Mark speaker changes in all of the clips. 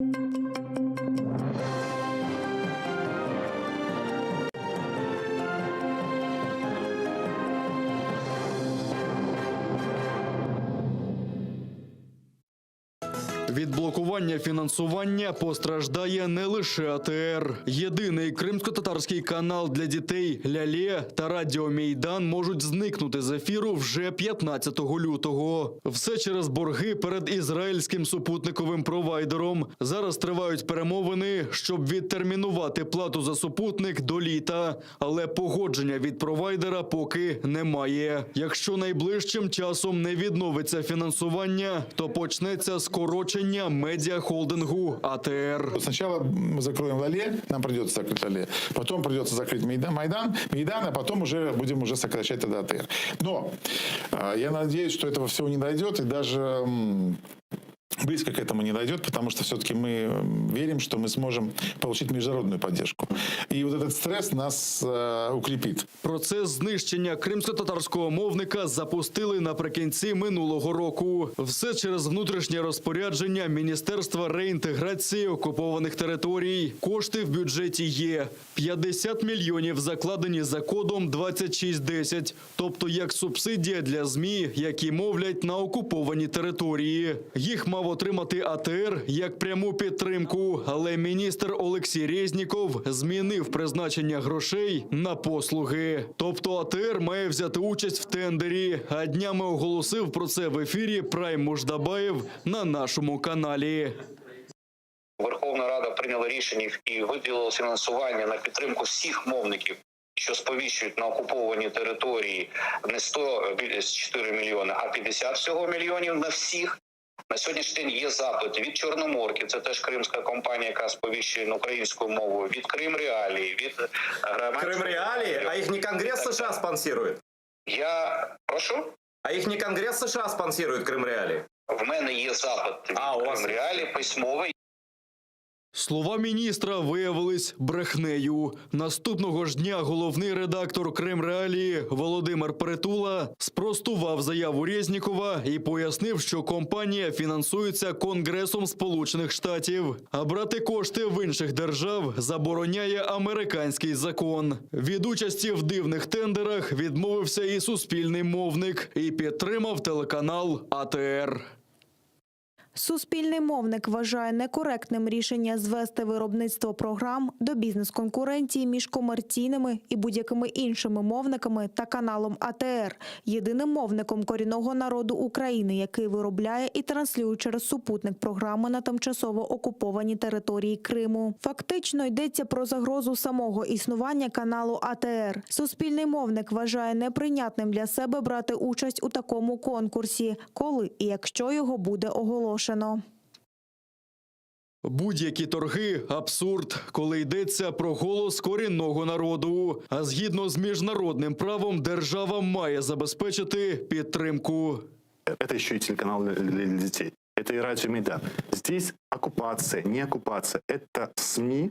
Speaker 1: Від блокування фінансування постраждає не лише АТР. Єдиний кримсько-татарський канал для дітей «Лялє» та радіо «Мейдан» можуть зникнути з ефіру вже 15 лютого. Все через борги перед ізраїльським супутниковим провайдером. Зараз тривають перемовини, щоб відтермінувати плату за супутник до літа. Але погодження від провайдера поки немає. Якщо найближчим часом не відновиться фінансування, то почнеться скорочення медіахолдингу АТР.
Speaker 2: Сначала мы закроем «Лялє», нам придется закрыть «Лялє», потом придется закрыть Мейдан, а потом уже будем сокращать тогда АТР. Но я надеюсь, что этого всего не дойдет, и даже близко к этому не дойдет, потому что все-таки мы верим, что мы сможем получить международную поддержку. И вот этот стресс нас укрепит.
Speaker 1: Процес знищення кримсько-татарського мовника запустили наприкінці минулого року. Все через внутрішнє розпорядження Міністерства реінтеграції окупованих територій. Кошти в бюджеті є. 50 мільйонів закладені за кодом 2610, тобто як субсидія для ЗМІ, які мовлять на окуповані території. Їх мав отримати АТР як пряму підтримку, але міністр Олексій Резніков змінив призначення грошей на послуги. Тобто АТР має взяти участь в тендері, а днями оголосив про це в ефірі Прайм Муждабаєв на нашому каналі.
Speaker 3: Верховна Рада прийняла рішення і виділила фінансування на підтримку всіх мовників, що сповіщують на окуповані території не 104 мільйони, а 50 всього мільйонів на всіх. На сьогоднішній день є запит від Чорноморки, це теж кримська компанія, яка сповіщує українською мовою, від Крим Реалії, від громадського...
Speaker 4: Крим Реалії? А їх не Конгрес США спонсорує?
Speaker 3: Я прошу?
Speaker 4: А їх не Конгрес США спонсорує Крим Реалії?
Speaker 3: В мене є запит від Крим Реалії, письмовий.
Speaker 1: Слова міністра виявились брехнею. Наступного ж дня головний редактор Крим Реалії Володимир Притула спростував заяву Резнікова і пояснив, що компанія фінансується Конгресом Сполучених Штатів, а брати кошти в інших держав забороняє американський закон. Від участі в дивних тендерах відмовився і суспільний мовник, і підтримав телеканал АТР.
Speaker 5: Суспільний мовник вважає некоректним рішення звести виробництво програм до бізнес-конкуренції між комерційними і будь-якими іншими мовниками та каналом АТР, єдиним мовником корінного народу України, який виробляє і транслює через супутник програми на тимчасово окупованій території Криму. Фактично йдеться про загрозу самого існування каналу АТР. Суспільний мовник вважає неприйнятним для себе брати участь у такому конкурсі, коли і якщо його буде оголошено.
Speaker 1: Будь-які торги – абсурд, коли йдеться про голос корінного народу. А згідно з міжнародним правом, держава має забезпечити підтримку.
Speaker 6: Это еще и телеканал для детей. Это и радио «Мейдан». Здесь оккупация, не оккупация. Это СМИ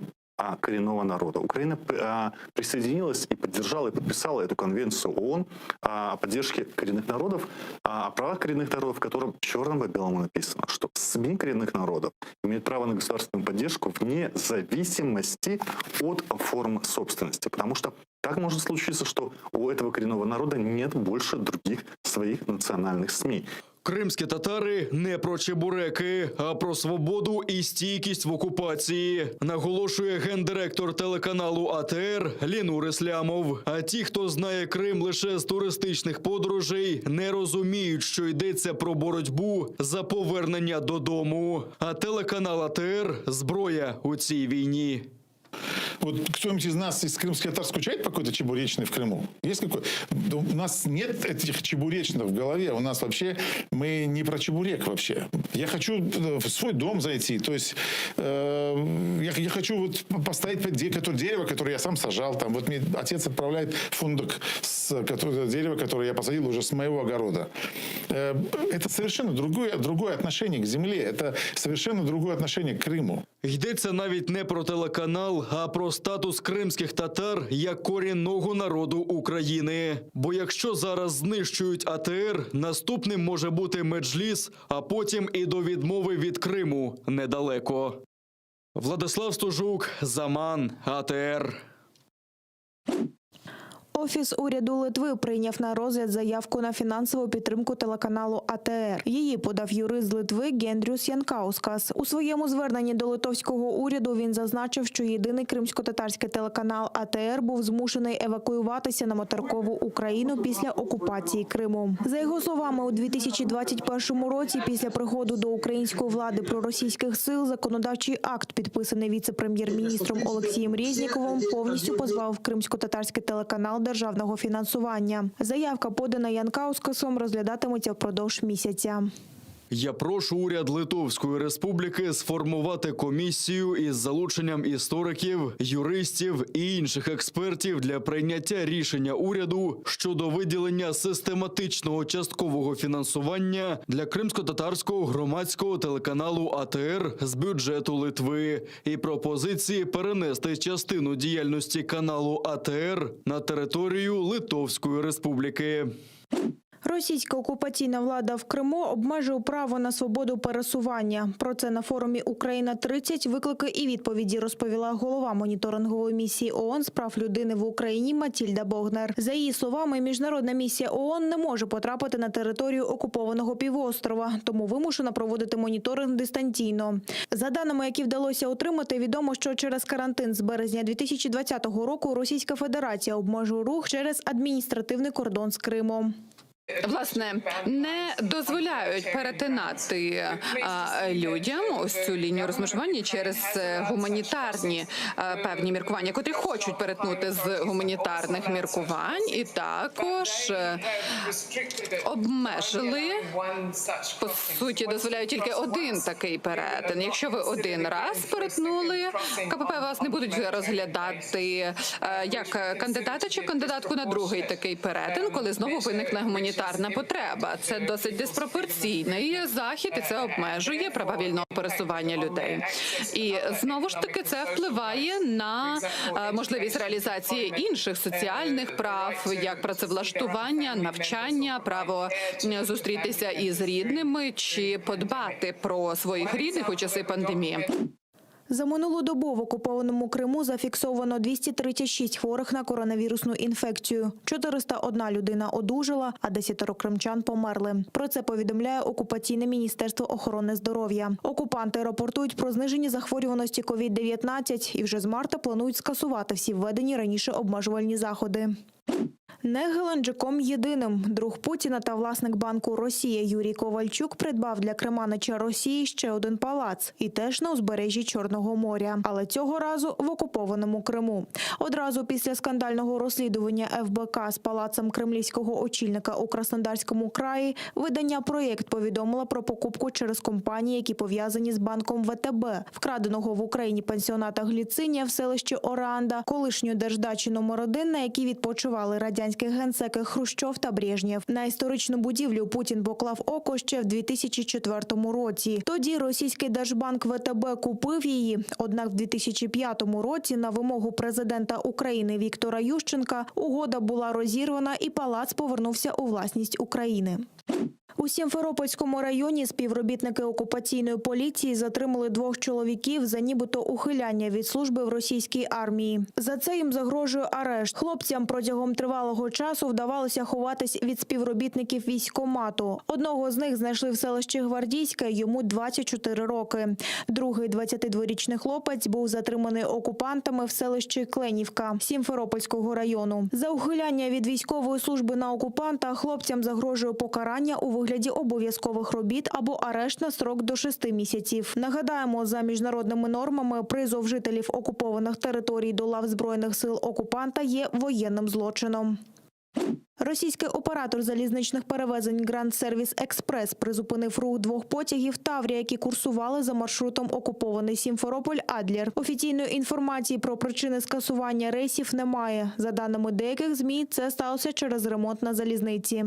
Speaker 6: коренного народа. Украина присоединилась и поддержала, и подписала эту конвенцию ООН о поддержке коренных народов, о правах коренных народов, в котором черным по белому написано, что СМИ коренных народов имеют право на государственную поддержку вне зависимости от форм собственности. Потому что так может случиться, что у этого коренного народа нет больше других своих национальных СМИ.
Speaker 1: Кримські татари не про чебуреки, а про свободу і стійкість в окупації, наголошує гендиректор телеканалу АТР Лінур Ислямов. А ті, хто знає Крим лише з туристичних подорожей, не розуміють, що йдеться про боротьбу за повернення додому. А телеканал АТР – зброя у цій війні.
Speaker 2: Вот кто-нибудь из нас, из крымских татар, скучает по какой-то чебуречной в Крыму? Есть какой? У нас нет этих чебуречных в голове. У нас вообще, мы не про чебурек вообще. Я хочу в свой дом зайти. То есть я хочу вот поставить дерево, которое я сам сажал. Там, вот мне отец отправляет фундук, дерево, которое я посадил уже с моего огорода. Это совершенно другое отношение к земле. Это совершенно другое отношение к Крыму.
Speaker 1: Йдеться навіть не про телеканал, а про статус кримських татар як корінного народу України. Бо якщо зараз знищують АТР, наступним може бути Меджліс, а потім і до відмови від Криму недалеко. Владислав Стужук, Заман, АТР.
Speaker 5: Офіс уряду Литви прийняв на розгляд заявку на фінансову підтримку телеканалу АТР. Її подав юрист з Литви Гендріус Янкаускас. У своєму зверненні до литовського уряду він зазначив, що єдиний кримсько-татарський телеканал АТР був змушений евакуюватися на материкову Україну після окупації Криму. За його словами, у 2021 році після приходу до української влади проросійських сил законодавчий акт, підписаний віце-прем'єр-міністром Олексієм Резніковим, повністю позбавив кримсько-татарський телеканал державного фінансування. Заявка, подана Янкаускасом, розглядатиметься впродовж місяця.
Speaker 1: Я прошу уряд Литовської Республіки сформувати комісію із залученням істориків, юристів і інших експертів для прийняття рішення уряду щодо виділення систематичного часткового фінансування для кримсько-татарського громадського телеканалу АТР з бюджету Литви і пропозиції перенести частину діяльності каналу АТР на територію Литовської Республіки.
Speaker 5: Російська окупаційна влада в Криму обмежує право на свободу пересування. Про це на форумі «Україна-30. Виклики і відповіді» розповіла голова моніторингової місії ООН з прав людини в Україні Матільда Богнер. За її словами, міжнародна місія ООН не може потрапити на територію окупованого півострова, тому вимушена проводити моніторинг дистанційно. За даними, які вдалося отримати, відомо, що через карантин з березня 2020 року Російська Федерація обмежує рух через адміністративний кордон з Кримом.
Speaker 7: Власне, не дозволяють перетинати людям ось цю лінію розмежування через гуманітарні певні міркування, котрі хочуть перетнути з гуманітарних міркувань, і також обмежили, по суті, дозволяють тільки один такий перетин. Якщо ви один раз перетнули, КПП вас не будуть розглядати як кандидата чи кандидатку на другий такий перетин, коли знову виникне гуманітарна потреба. Це досить диспропорційний захід, і це обмежує права вільного пересування людей. І знову ж таки це впливає на можливість реалізації інших соціальних прав, як працевлаштування, навчання, право зустрітися із рідними чи подбати про своїх рідних у часи пандемії.
Speaker 5: За минулу добу в окупованому Криму зафіксовано 236 хворих на коронавірусну інфекцію. 401 людина одужала, а 10 кримчан померли. Про це повідомляє окупаційне міністерство охорони здоров'я. Окупанти рапортують про зниження захворюваності COVID-19 і вже з марта планують скасувати всі введені раніше обмежувальні заходи. Не Геленджиком єдиним. Друг Путіна та власник Банку Росія Юрій Ковальчук придбав для керманича Росії ще один палац. І теж на узбережжі Чорного моря. Але цього разу в окупованому Криму. Одразу після скандального розслідування ФБК з палацем кремлівського очільника у Краснодарському краї видання «Проєкт» повідомило про покупку через компанії, які пов'язані з банком ВТБ, вкраденого в Україні пансіоната Гліцинія в селищі Оранда, колишньої держдачі номер 1, на якій відпочивали радянські генсеки Хрущов та Брежнєв. На історичну будівлю Путін поклав око ще в 2004 році. Тоді російський держбанк ВТБ купив її, однак в 2005 році на вимогу президента України Віктора Ющенка угода була розірвана і палац повернувся у власність України. У Сімферопольському районі співробітники окупаційної поліції затримали 2 чоловіків за нібито ухиляння від служби в російській армії. За це їм загрожує арешт. Хлопцям протягом тривалого часу вдавалося ховатись від співробітників військкомату. Одного з них знайшли в селищі Гвардійське, йому 24 роки. Другий 22-річний хлопець був затриманий окупантами в селищі Кленівка Сімферопольського району. За ухиляння від військової служби на окупанта хлопцям загрожує покарання у вигляді обов'язкових робіт або арешт на строк до 6 місяців. Нагадаємо, за міжнародними нормами призов жителів окупованих територій до лав Збройних сил окупанта є воєнним злочином. Російський оператор залізничних перевезень Grand Service Express призупинив рух 2 потягів «Таврія», які курсували за маршрутом окупований Сімферополь-Адлер. Офіційної інформації про причини скасування рейсів немає. За даними деяких ЗМІ, це сталося через ремонт на залізниці.